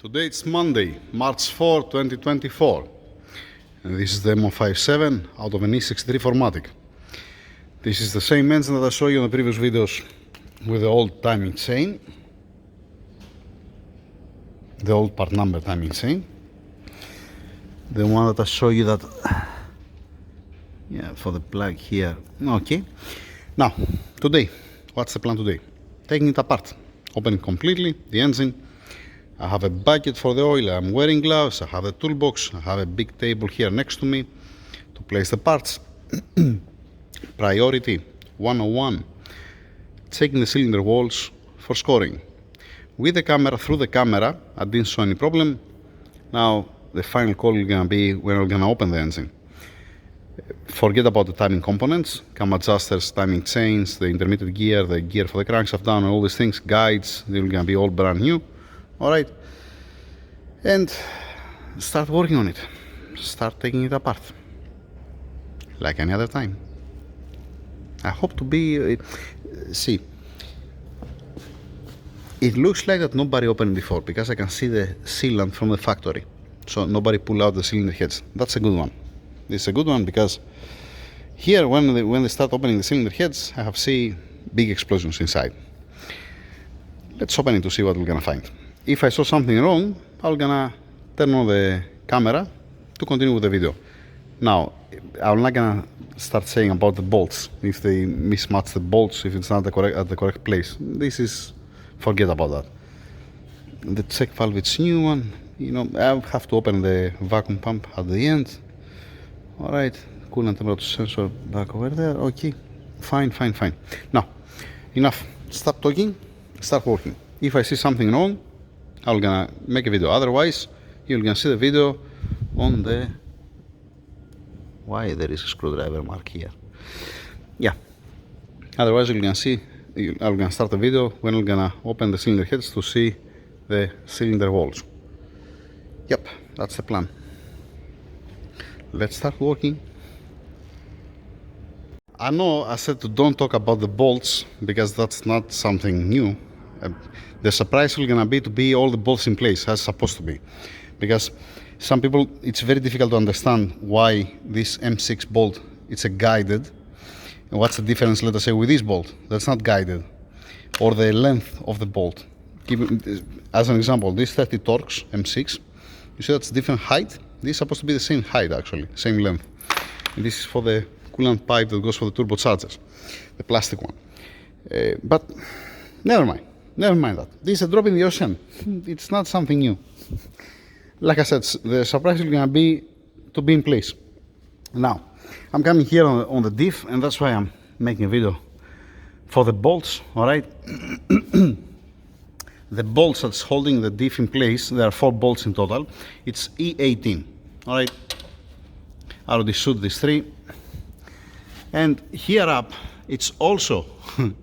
Today it's Monday, March 4, 2024, and this is the MO57 out of an E63 4matic. This is the same engine that I showed you in the previous videos with the old timing chain, the old part number timing chain, the one that I showed you that, yeah, for the plug here. Okay, now today, what's the plan today? Taking it apart, opening completely the engine. I have a bucket for the oil, I'm wearing gloves, I have a toolbox, I have a big table here next to me to place the parts. Priority 101, checking the cylinder walls for scoring. With the camera, through the camera, I didn't show any problem. Now the final call is going to be when we're going to open the engine. Forget about the timing components, cam adjusters, timing chains, the intermediate gear, the gear for the crankshaft down, and all these things, guides, they're going to be all brand new. Alright, and start working on it, start taking it apart, like any other time. I hope to be, see, it looks like that nobody opened before, because I can see the sealant from the factory, so nobody pull out the cylinder heads. That's a good one. This is a good one, because here when they start opening the cylinder heads, I have seen big explosions inside. Let's open it to see what we're gonna find. If I saw something wrong, I'm gonna turn on the camera to continue with the video. Now, I'm not gonna start saying about the bolts, if they mismatch the bolts, if it's not at the correct place. This is, forget about that. The check valve, it's new one, you know, I have to open the vacuum pump at the end. Alright, coolant temperature sensor back over there, okay, fine. Now, enough, stop talking, start working. If I see something wrong, I'm gonna make a video, otherwise you're gonna see the video on the, why there is a screwdriver mark here, yeah, otherwise you're gonna see, I'm gonna start the video when I'm gonna open the cylinder heads to see the cylinder walls. Yep, that's the plan. Let's start working. I know I said don't talk about the bolts because that's not something new. The surprise is going to be all the bolts in place as supposed to be, because some people, it's very difficult to understand why this M6 bolt, it's a guided, and what's the difference, let us say, with this bolt that's not guided, or the length of the bolt. As an example, this 30 Torx M6, you see that's different height. This is supposed to be the same height, actually, same length, and this is for the coolant pipe that goes for the turbochargers, the plastic one. But never mind that. This is a drop in the ocean. It's not something new. Like I said, the surprise is going to be in place. Now, I'm coming here on the diff, and that's why I'm making a video for the bolts, alright? The bolts that's holding the diff in place, there are 4 bolts in total. It's E18, alright? I already shot these 3. And here up, it's also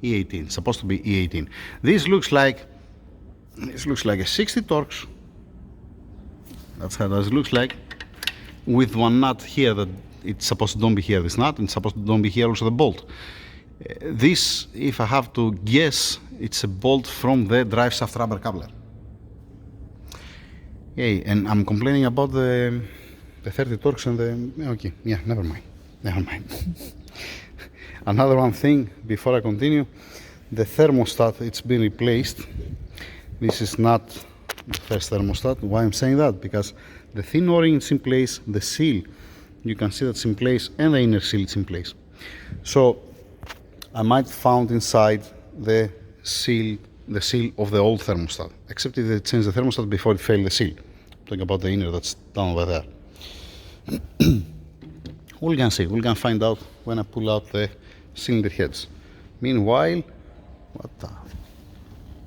E18, supposed to be E18. This looks like a 60 Torx. That's how it looks like, with one nut here that it's supposed to don't be here, this nut, and it's supposed to don't be here also the bolt. This, if I have to guess, it's a bolt from the drive shaft rubber coupler. Okay, and I'm complaining about the 30 Torx and the, okay, yeah, never mind. Another one thing before I continue, the thermostat, it's been replaced. This is not the first thermostat. Why I'm saying that? Because the thin o-ring is in place, the seal, you can see that's in place, and the inner seal is in place. So I might found inside the seal of the old thermostat, except if they changed the thermostat before it failed the seal. I'm talking about the inner that's down over there. We're gonna see, we're gonna find out when I pull out the cylinder heads. Meanwhile, what the,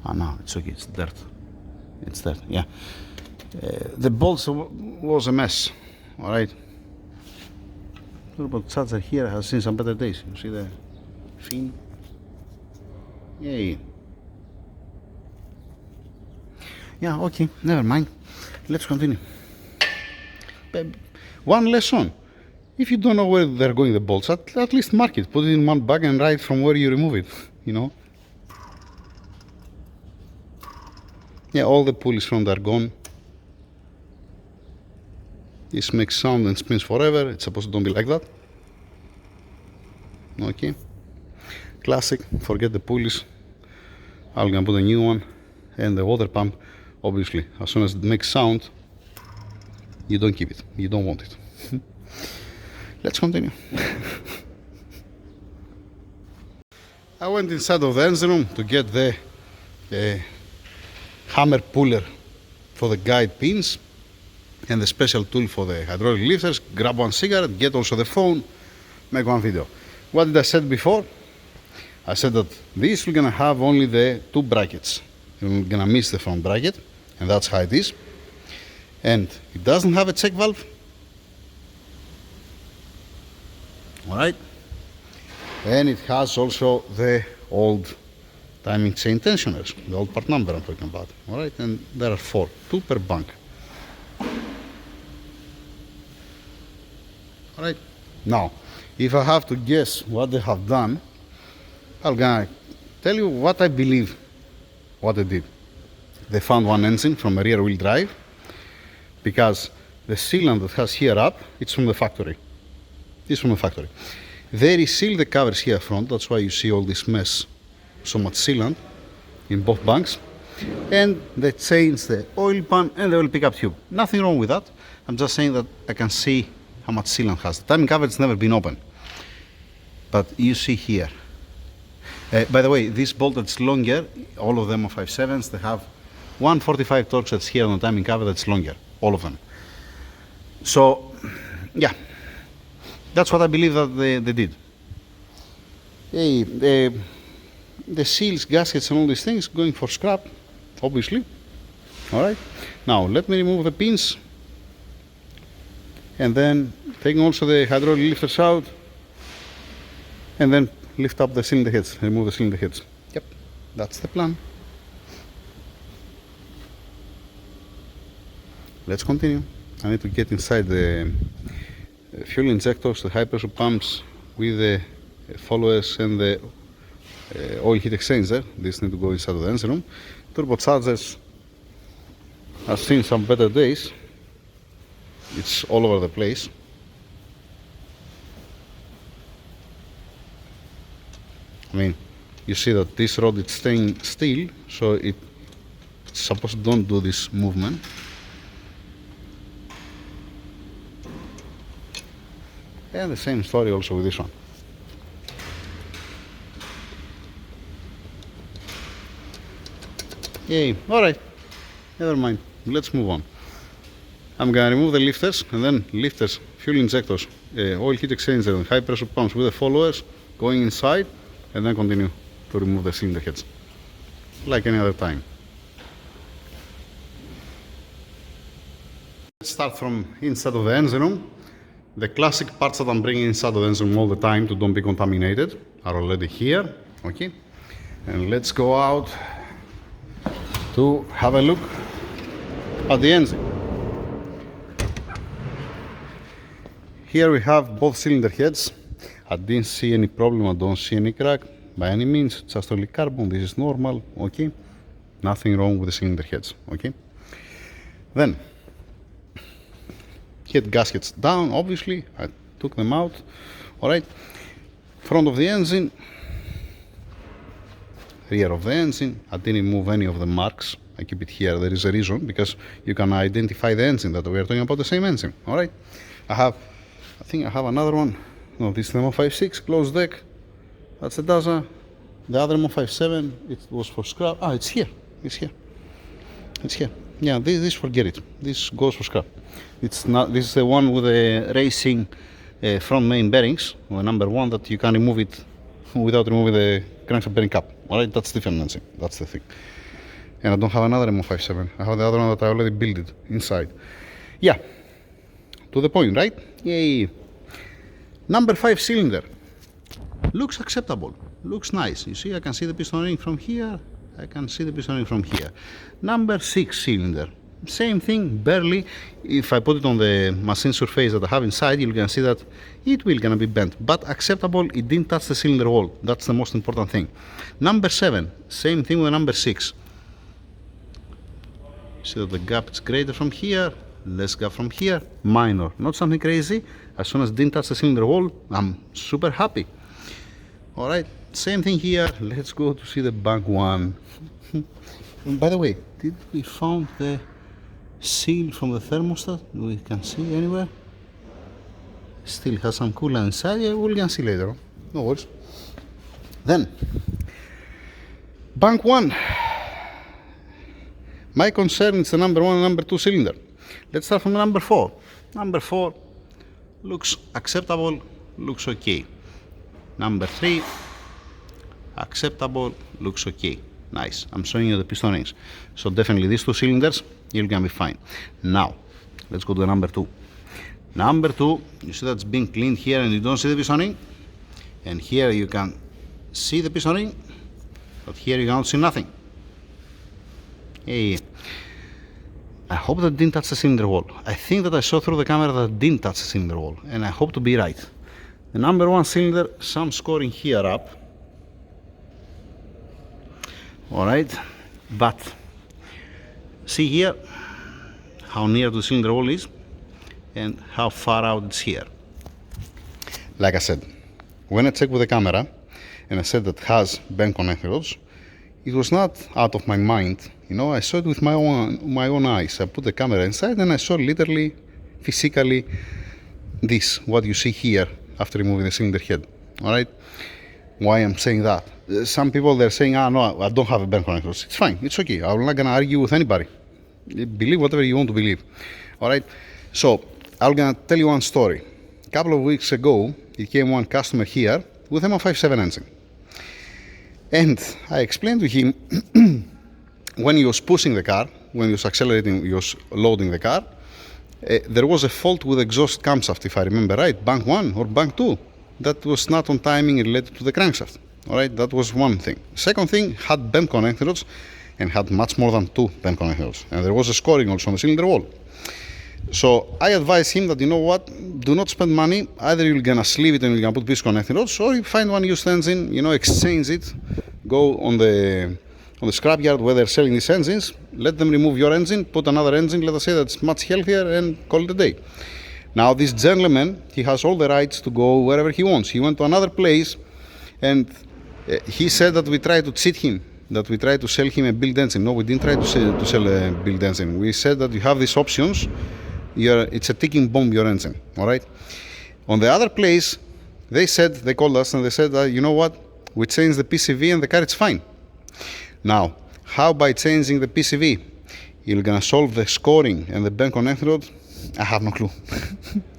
oh no, it's okay, it's dirt, yeah. The bolts was a mess, alright. Turbo charger here has seen some better days. You see the fin? Yay. Yeah, okay, never mind. Let's continue. One lesson. If you don't know where they're going, the bolts, at least mark it. Put it in one bag and write from where you remove it, you know. Yeah, all the pulleys from there gone. This makes sound and spins forever. It's supposed to don't be like that. Okay. Classic. Forget the pulleys. I'm gonna put a new one. And the water pump, obviously, as soon as it makes sound, you don't keep it. You don't want it. Let's continue. I went inside of the engine room to get the hammer puller for the guide pins and the special tool for the hydraulic lifters. Grab one cigarette, get also the phone, make one video. What did I said before? I said that this we're gonna have only the two brackets. We're gonna miss the front bracket, and that's how it is. And it doesn't have a check valve. Alright. And it has also the old timing chain tensioners, the old part number I'm talking about. Alright, and there are 4, 2 per bank. Alright, now if I have to guess what they have done, I'm gonna tell you what I believe what they did. They found one engine from a rear wheel drive, because the sealant that has here up, it's from the factory. It's from the factory. They resealed the covers here front, that's why you see all this mess, so much sealant in both banks. And they changed the oil pan and the oil pickup tube. Nothing wrong with that. I'm just saying that I can see how much sealant has. The timing cover has never been open. But you see here. By the way, this bolt that's longer, all of them are 5.7s, they have 145 torques that's here on the timing cover that's longer. All of them. So, yeah. That's what I believe that they did. Hey, the seals, gaskets and all these things going for scrap, obviously. Alright, now let me remove the pins and then taking also the hydraulic lifters out and then lift up the cylinder heads, remove the cylinder heads. Yep, that's the plan. Let's continue. I need to get inside the fuel injectors, the high pressure pumps with the followers and the oil heat exchanger. These need to go inside of the engine room. Turbochargers, I've seen some better days. It's all over the place. I mean, you see that this rod is staying still, so it's supposed to don't do this movement. And the same story also with this one. Yay, alright, never mind, let's move on. I'm gonna remove the lifters and then lifters, fuel injectors, oil heat exchanger and high pressure pumps with the followers going inside and then continue to remove the cylinder heads like any other time. Let's start from inside of the engine room. The classic parts that I'm bringing inside of the engine room all the time to don't be contaminated are already here, okay? And let's go out to have a look at the engine. Here we have both cylinder heads. I didn't see any problem, I don't see any crack by any means, just only carbon, this is normal, okay? Nothing wrong with the cylinder heads, okay? Then, head gaskets down, obviously, I took them out, alright? Front of the engine, rear of the engine, I didn't move any of the marks, I keep it here, there is a reason, because you can identify the engine, that we are talking about the same engine, alright? I think I have another one. No, this is the Mo56 closed deck. That's the DASA. The other Mo57, it was for scrap. Ah, it's here. It's here. It's here. Yeah, this forget it. This goes for scrap. It's not. This is the one with the racing front main bearings, the number 1 that you can remove it without removing the crankshaft bearing cap. Alright, that's different engine. That's the thing. And I don't have another Mo57. I have the other one that I already built it inside. Yeah. To the point, right? Yay. Number 5 cylinder. Looks acceptable. Looks nice. You see, I can see the piston ring from here. I can see the piston ring from here. Number 6 cylinder. Same thing, barely. If I put it on the machine surface that I have inside, you're gonna see that it will gonna be bent. But acceptable, it didn't touch the cylinder wall. That's the most important thing. Number 7, same thing with number 6. See that the gap is greater from here. Let's go from here. Minor, not something crazy. As soon as it didn't touch the cylinder wall, I'm super happy. Alright, same thing here. Let's go to see the bank one. And by the way, did we found the seal from the thermostat? We can see anywhere. Still has some coolant inside. Yeah, we can see later. No worries. Then, bank one. My concern is the number one and number two cylinder. Let's start from number four. Number four looks acceptable, looks okay. Number three, acceptable, looks okay. Nice. I'm showing you the piston rings. So definitely these two cylinders, you're gonna be fine. Now, let's go to the number two. Number two, you see that's being cleaned here and you don't see the piston ring. And here you can see the piston ring, but here you can't see nothing. Hey, I hope that didn't touch the cylinder wall. I think that I saw through the camera that it didn't touch the cylinder wall, and I hope to be right. The number one cylinder, some scoring here up. Alright, but see here how near the cylinder wall is and how far out it's here. Like I said, when I checked with the camera and I said that it has bend connector rods, it was not out of my mind. You know, I saw it with my own eyes. I put the camera inside and I saw literally, physically, this, what you see here after removing the cylinder head. Alright? Why I'm saying that? Some people, they're saying, no, I don't have a bend connector. It's fine, it's okay. I'm not gonna argue with anybody. Believe whatever you want to believe. Alright? So, I'm gonna tell you one story. A couple of weeks ago, it came one customer here with M57 engine. And I explained to him when he was pushing the car, when he was accelerating, he was loading the car, there was a fault with exhaust camshaft, if I remember right, bank 1 or bank 2. That was not on timing related to the crankshaft. Alright, that was one thing. Second thing, had bend connector rods and had much more than 2 bend connector rods. And there was a scoring also on the cylinder wall. So I advised him that, you know what, do not spend money. Either you're gonna sleeve it and you're gonna put piston connector rods, or you find one used engine, you know, exchange it, go on the scrapyard where they're selling these engines, let them remove your engine, put another engine, let us say that's much healthier, and call it a day. Now this gentleman, he has all the rights to go wherever he wants. He went to another place and he said that we tried to cheat him, that we tried to sell him a build engine. No, we didn't try to sell a build engine. We said that you have these options, it's a ticking bomb, your engine, alright? On the other place, they called us and they said, you know what, we changed the PCV and the car is fine. Now, how by changing the PCV, you're gonna solve the scoring and the bend connector rod? I have no clue.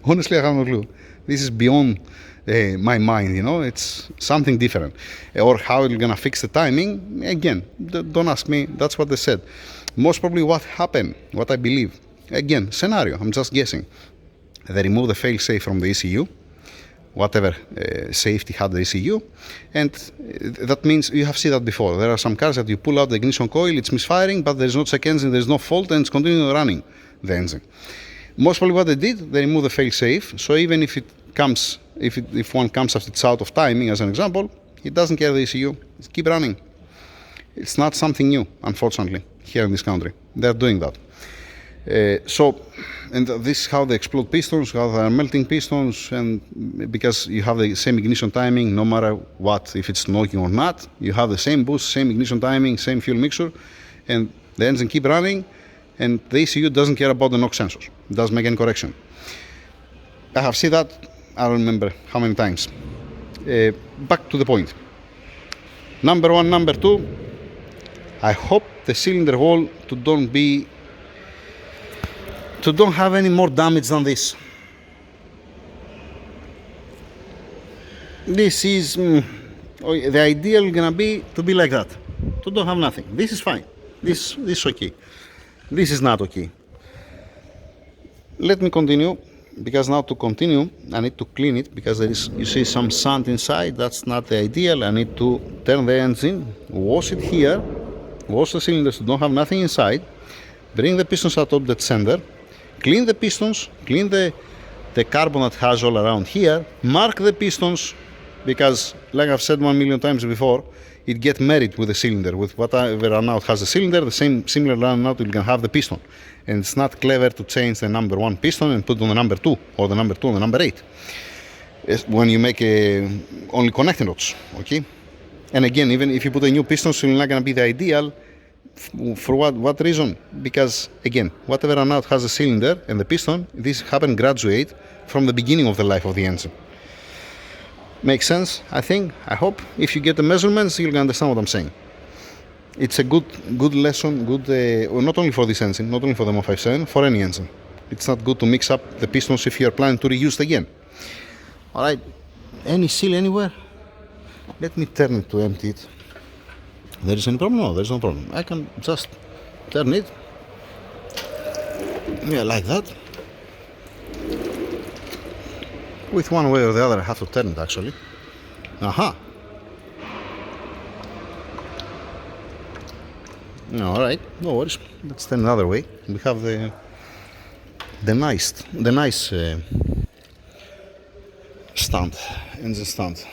Honestly, I have no clue. This is beyond my mind, you know, it's something different. Or how you're gonna fix the timing, again, don't ask me, that's what they said. Most probably what happened, what I believe, again, scenario, I'm just guessing. They removed the fail-safe from the ECU, whatever safety had the ECU, and that means, you have seen that before, there are some cars that you pull out the ignition coil, it's misfiring, but there's no check engine, there's no fault, and it's continuing running the engine. Most probably what they did, they removed the fail-safe, so even if it comes, if one comes after it's out of timing, as an example, it doesn't care the ECU, it's keep running. It's not something new, unfortunately, here in this country. They're doing that. And this is how they explode pistons, how they are melting pistons, and because you have the same ignition timing, no matter what, if it's knocking or not, you have the same boost, same ignition timing, same fuel mixture, and the engine keep running, and the ECU doesn't care about the knock sensors. It doesn't make any correction. I have seen that, I don't remember how many times. Back to the point. Number one, number two, I hope the cylinder wall don't have any more damage than this. This is the ideal gonna be to be like that, to don't have nothing. This is fine. This is okay. This is not okay. Let me continue, because now to continue I need to clean it, because there is, you see, some sand inside. That's not the ideal. I need to turn the engine, wash it here, wash the cylinders to don't have nothing inside, bring the pistons out of the center, clean the pistons, clean the carbon that has all around here, mark the pistons, because like I've said 1 million times before, it gets married with the cylinder. With whatever runout has the cylinder, the same similar runout you can have the piston. And it's not clever to change the number 1 piston and put on the number 2, or the number 2 on the number 8. When you make only connecting rods, okay? And again, even if you put a new piston, it's not going to be the ideal. For what reason? Because again, whatever runout has a cylinder and the piston, this happen graduate from the beginning of the life of the engine. Makes sense, I think, I hope. If you get the measurements, you'll understand what I'm saying. It's a good lesson, not only for this engine, not only for the 157, for any engine. It's not good to mix up the pistons if you're planning to reuse it again. Alright, any seal anywhere? Let me turn it to empty it. There is any problem? No, there's no problem. I can just turn it. Yeah, like that. With one way or the other, I have to turn it actually. Aha. Alright, no worries. Let's turn the other way. We have the nice stand, engine stand.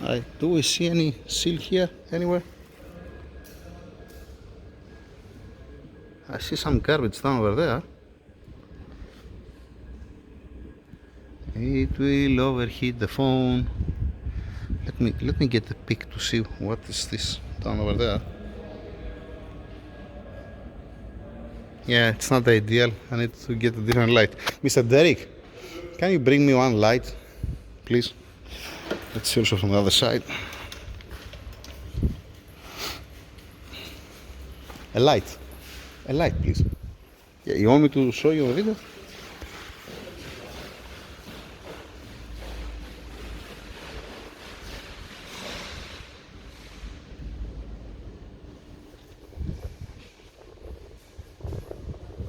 Alright, do we see any seal here anywhere? I see some garbage down over there. It will overheat the phone. Let me get the pic to see what is this down over there. Yeah, it's not ideal. I need to get a different light. Mr. Derek, can you bring me one light, please? Let's see also from the other side. A light, please. Yeah, you want me to show you a video?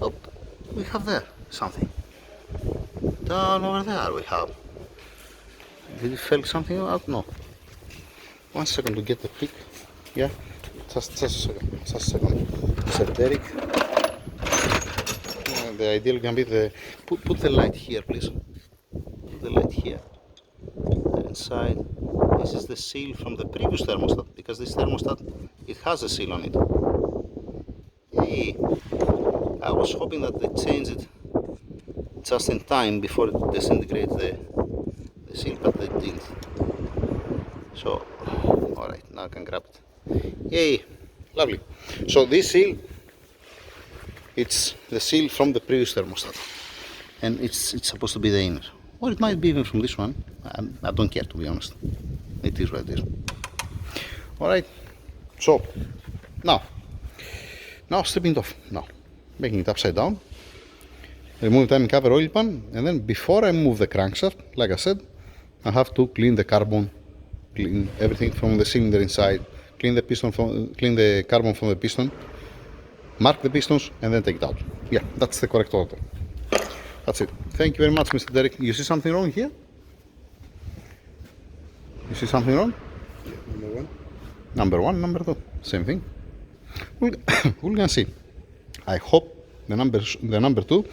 Oh, we have there something. Down over there we have. Did you feel something out? No. 1 second to get the pic. Yeah? Just a second. Mr. Derek. The ideal can be the... Put the light here, please. Put the light here. Inside. This is the seal from the previous thermostat, because this thermostat, it has a seal on it. Hey, I was hoping that they change it just in time before it disintegrates the seal, but they didn't. So, alright, now I can grab it. Yay, lovely. So this seal, it's the seal from the previous thermostat, and it's supposed to be the inner, or it might be even from this one. I don't care, to be honest. It is what it is. Alright, so now stripping it off. Now making it upside down, remove the timing cover, oil pan, and then before I move the crankshaft, like I said, I have to clean the carbon, clean everything from the cylinder inside, clean the carbon from the piston, mark the pistons, and then take it out. Yeah, that's the correct order. That's it. Thank you very much, Mr. Derek. You see something wrong here? You see something wrong? Number 1. Number 1, number 2, same thing. We're gonna see. I hope the number 2,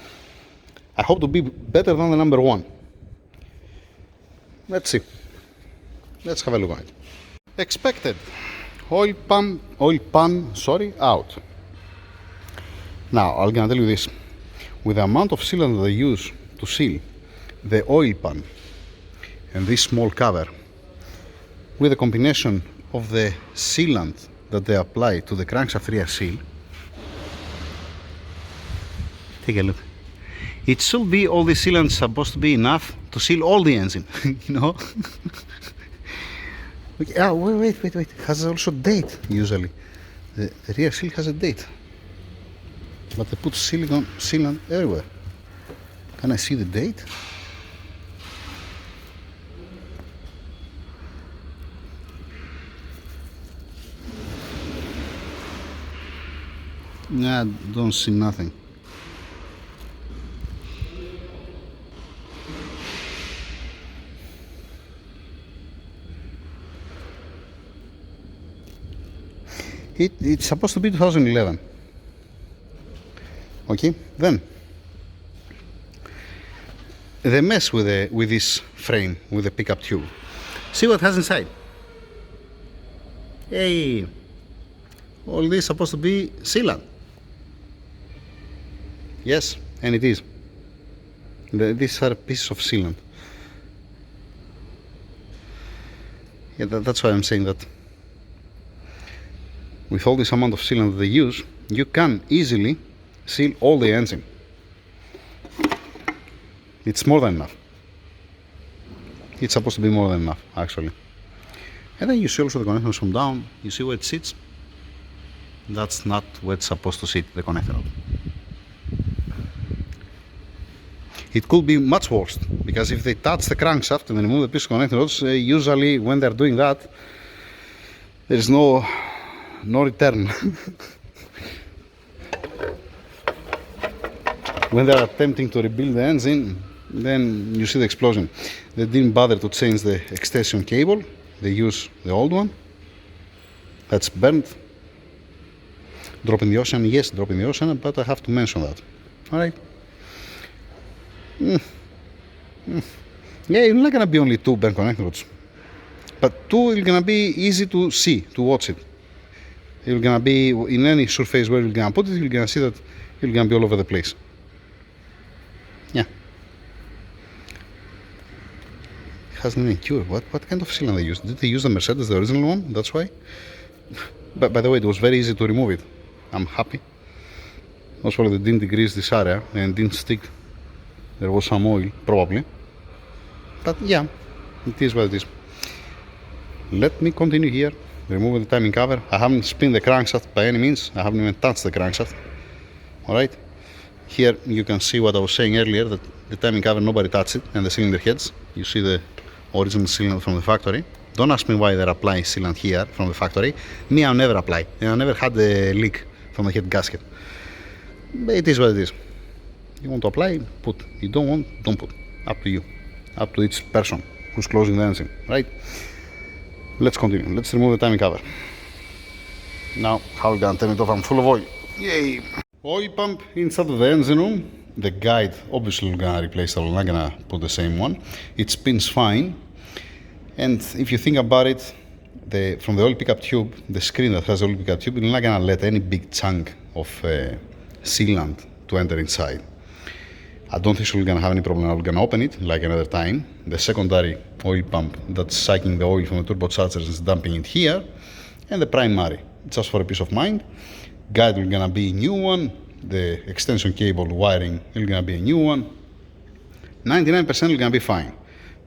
I hope to be better than the number 1. Let's see. Let's have a look at it. Expected. Oil pan, out. Now, I'm gonna tell you this. With the amount of sealant that they use to seal the oil pan and this small cover, with a combination of the sealant that they apply to the crankshaft rear seal, take a look. It should be, all the sealant is supposed to be enough to seal all the engine, you know? Okay, wait. It has also date, usually. The rear seal has a date. But they put sealant everywhere. Can I see the date? Nah, don't see nothing. It's supposed to be 2011. Okay, then the mess with this frame with the pickup tube. See what it has inside. Hey, all this is supposed to be sealant. Yes, and it is. These are pieces of sealant. Yeah, that's why I'm saying that with all this amount of sealant that they use, you can easily seal all the engine. It's more than enough. It's supposed to be more than enough, actually. And then you see also the connectors from down. You see where it sits? That's not where it's supposed to sit, the connector rod. It could be much worse, because if they touch the crankshaft and remove the piece of connector rods, usually when they're doing that, there is no return. When they're attempting to rebuild the engine, then you see the explosion. They didn't bother to change the extension cable. They use the old one. That's burnt. Drop in the ocean, yes, drop in the ocean, but I have to mention that. Alright. Yeah, it's not gonna be only 2 burnt connector rods, but 2 is gonna be easy to see, to watch it. You're gonna be in any surface where you're gonna put it, you're gonna see that you're gonna be all over the place. Yeah. It hasn't even cured. What kind of sealant they use? Did they use the Mercedes, the original one? That's why. But by the way, it was very easy to remove it. I'm happy. Also, they didn't degrease this area and didn't stick. There was some oil, probably. But yeah, it is what it is. Let me continue here, remove the timing cover. I haven't spun the crankshaft by any means. I haven't even touched the crankshaft. Alright. Here you can see what I was saying earlier, that the timing cover, nobody touched it, and the cylinder heads. You see the original sealant from the factory. Don't ask me why they're applying sealant here from the factory. Me, I'll never apply. I never had a leak from the head gasket. But it is what it is. You want to apply, put. You don't want, don't put. Up to you. Up to each person who's closing the engine, right? Let's continue. Let's remove the timing cover. Now, how are we gonna turn it off? I'm full of oil. Yay! Oil pump inside of the engine room. The guide, obviously we're gonna replace that. We're not gonna put the same one. It spins fine. And if you think about it, from the oil pickup tube, the screen that has the oil pickup tube, you're not gonna let any big chunk of sealant to enter inside. I don't think we're gonna have any problem. I'm gonna open it like another time. The secondary oil pump that's sucking the oil from the turbochargers is dumping it here, and the primary, just for a peace of mind. Guide is gonna be a new one. The extension cable wiring is gonna be a new one. 99% is gonna be fine,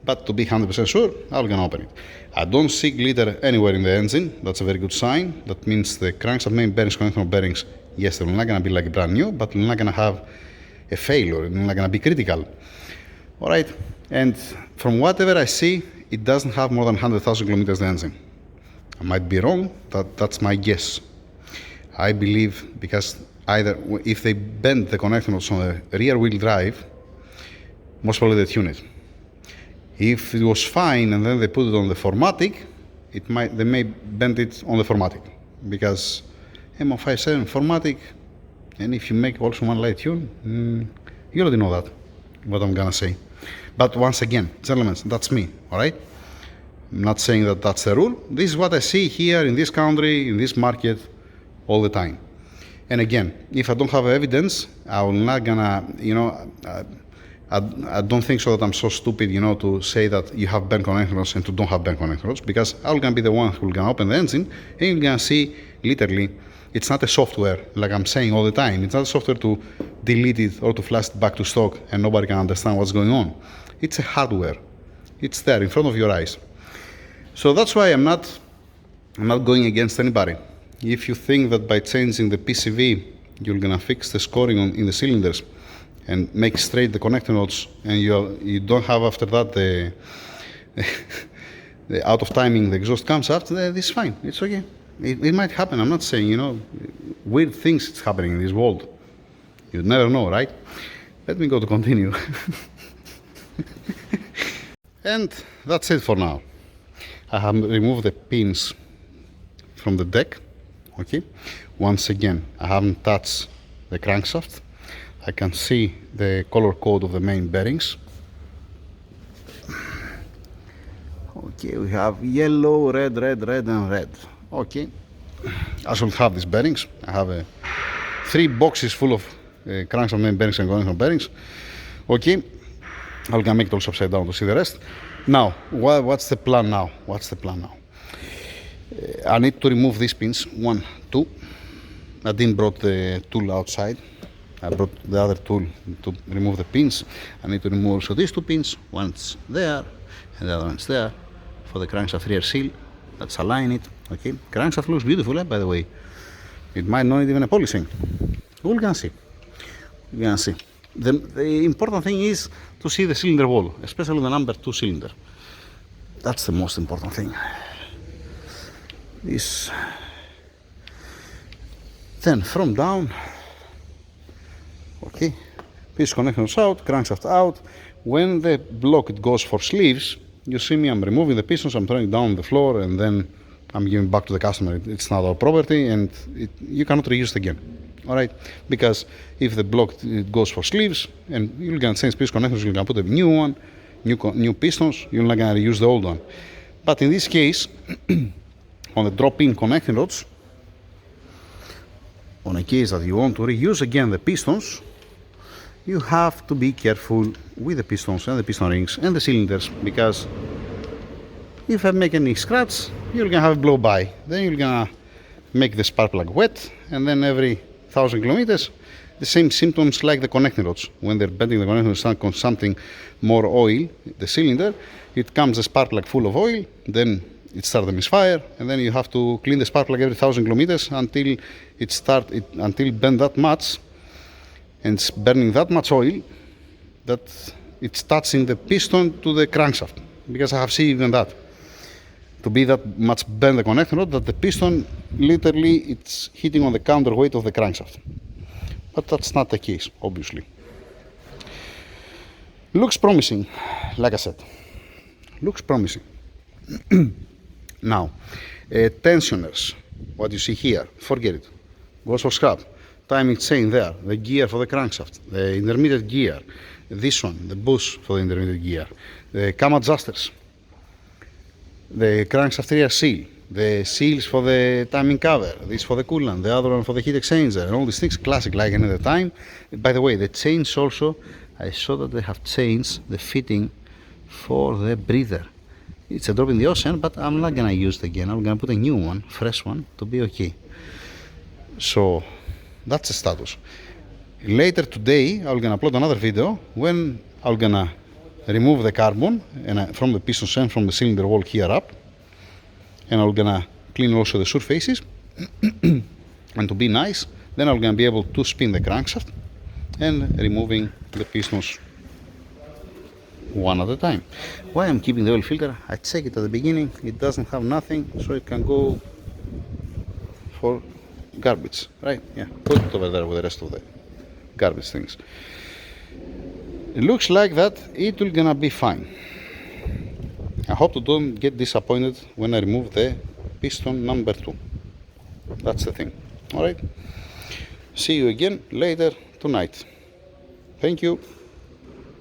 but to be 100% sure, I'm gonna open it. I don't see glitter anywhere in the engine. That's a very good sign. That means the crankshaft main bearings, connector bearings, yes, they're not gonna be like brand new, but they're not gonna have a failure, it's not gonna be critical. Alright, and from whatever I see, it doesn't have more than 100,000 kilometers the engine. I might be wrong, that's my guess. I believe because either if they bend the connectors on the rear wheel drive, most probably they tune it. If it was fine and then they put it on the 4matic, they may bend it on the 4matic, because M057 4matic. And if you make also one light tune, you already know that, what I'm gonna say. But once again, gentlemen, that's me, alright? I'm not saying that that's the rule. This is what I see here in this country, in this market, all the time. And again, if I don't have evidence, I'm not gonna, I don't think so that I'm so stupid, to say that you have burnt connectors and to don't have burnt connectors, because I'm gonna be the one who's gonna open the engine and you're gonna see literally. It's not a software, like I'm saying all the time. It's not a software to delete it or to flash it back to stock and nobody can understand what's going on. It's a hardware. It's there in front of your eyes. So that's why I'm not going against anybody. If you think that by changing the PCV, you're gonna fix the scoring in the cylinders and make straight the connector nodes, and you don't have after that the out of timing, the exhaust comes after, this is fine. It's okay. It might happen. I'm not saying, weird things is happening in this world. You never know, right? Let me go to continue. And that's it for now. I have removed the pins from the deck. Okay. Once again, I haven't touched the crankshaft. I can see the color code of the main bearings. Okay, we have yellow, red, and red. Okay, I should have these bearings. I have 3 boxes full of crankshaft main bearings and connector bearings. Okay, I'm gonna make it also upside down to see the rest. Now, what's the plan now? I need to remove these pins, 1, 2. I didn't brought the tool outside. I brought the other tool to remove the pins. I need to remove also these 2 pins. One's there and the other one's there for the crankshaft rear seal. Let's align it. Okay, crankshaft looks beautiful, by the way. It might not need even a polishing. We're gonna see. The important thing is to see the cylinder wall, especially the number 2 cylinder. That's the most important thing. This. Then from down, okay, piston connectors out, crankshaft out. When the block it goes for sleeves, you see me, I'm removing the pistons, I'm throwing down the floor, and then I'm giving back to the customer. It's not our property, and you cannot reuse it again. All right, because if the block it goes for sleeves, and you're gonna change piston connectors, you're gonna put a new one, new pistons. You're not gonna reuse the old one. But in this case, on the drop-in connecting rods, on a case that you want to reuse again the pistons, you have to be careful with the pistons and the piston rings and the cylinders, because if I make any scratch, you're gonna have a blow by. Then you're gonna make the spark plug wet, and then every 1,000 kilometers, the same symptoms like the connecting rods. When they're bending the connecting rods, consuming more oil, the cylinder, it comes the spark plug full of oil, then it starts a misfire, and then you have to clean the spark plug every 1,000 kilometers until it bend that much, and it's burning that much oil that it's touching the piston to the crankshaft. Because I have seen even that, to be that much bend the connecting rod that the piston literally it's hitting on the counterweight of the crankshaft. But that's not the case, obviously. Looks promising, like I said. Looks promising. Now, tensioners, what you see here, forget it. Goes for scrap. Timing chain there, the gear for the crankshaft, the intermediate gear, this one, the bush for the intermediate gear, the cam adjusters, the crankshaft rear seal, the seals for the timing cover, this for the coolant, the other one for the heat exchanger, and all these things, classic like any other time. By the way, the chains also, I saw that they have changed the fitting for the breather. It's a drop in the ocean, but I'm not gonna use it again. I'm gonna put a new one, fresh one, to be okay. So that's the status. Later today, I'm gonna upload another video when I'm gonna remove the carbon from the pistons and from the cylinder wall here up, and I'm gonna clean also the surfaces. And to be nice, then I'm gonna be able to spin the crankshaft and removing the pistons one at a time. Why I'm keeping the oil filter? I check it at the beginning. It doesn't have nothing, so it can go for garbage, right? Yeah, put it over there with the rest of the garbage things. It looks like that it will gonna be fine. I hope to don't get disappointed when I remove the piston number 2. That's the thing. All right. See you again later tonight. Thank you.